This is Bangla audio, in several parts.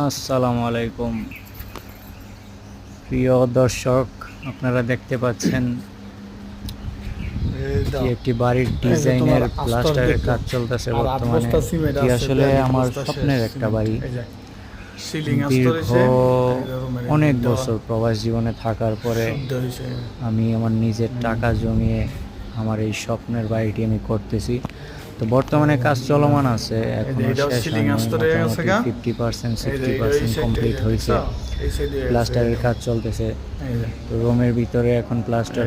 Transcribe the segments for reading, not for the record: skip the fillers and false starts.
আসসালামু আলাইকুম প্রিয় দর্শক, আপনারা দেখতে পাচ্ছেন কি একটি বাড়ির ডিজাইনের প্লাস্টারের কাজ চলতেছে বর্তমানে। এটি আসলে আমার স্বপ্নের একটা বাড়ি। দীর্ঘ অনেক বছর প্রবাস জীবনে থাকার পরে আমি আমার নিজের টাকা জমিয়ে আমার এই স্বপ্নের বাড়িটি আমি করতেছি। তো বর্তমানে কাজ চলমান আছে, এখনো শেষ হয়নি, মোটামুটি 50% 60% কমপ্লিট হয়েছে। প্লাস্টারের কাজ চলতেছে। তো রুমের ভিতরে এখন প্লাস্টার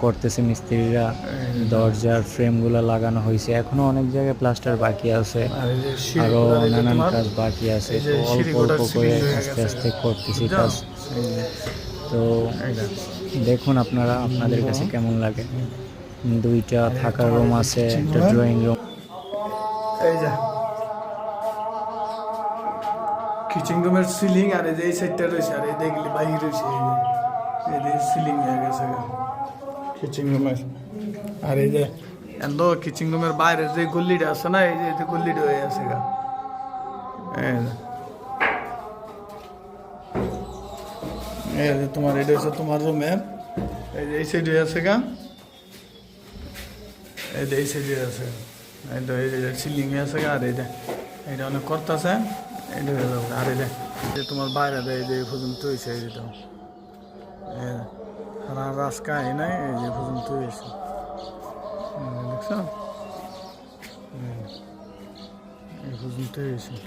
করতেছে মিস্ত্রিরা, দরজার ফ্রেমগুলো লাগানো হয়েছে, এখনো অনেক জায়গায় প্লাস্টার বাকি আছে, আরো নানান কাজ বাকি আছে। তো অল্প অল্প করে আস্তে আস্তে করতেছি কাজ। তো দেখুন আপনারা, আপনাদের কাছে কেমন লাগে। দুইটা থাকার রুম আছে, একটা ড্রয়িং রুম। এই যে কিচেন রুমের সিলিং আর এই যে এই সাইডটা রয়েছে, আর এই দেখলি বাহির রয়েছে, এই যে সিলিং হয়ে গেছে কিচেন রুমের। আর এই যে এন্ড কিচেন রুমের বাইরে যে গল্লিটা আছে না, এই যে গল্লিটা হয়ে আছে গা। এই যে তোমার এটা হচ্ছে তোমার রুমের, এই যে এই সাইডে আছে গা, এই যে এই সাইডে আছে, এই তো এই যে সিলিং আছে গা। আর এই যে এটা অনেক করতেছে, এটা হয়ে যাবে। আর এই যে তোমার বাইরে এই যে পর্যন্ত হয়েছে, এই যে তো রাস্কা এই নাই, এই যে পর্যন্ত হয়েছে, দেখছো এই পর্যন্ত হয়েছে।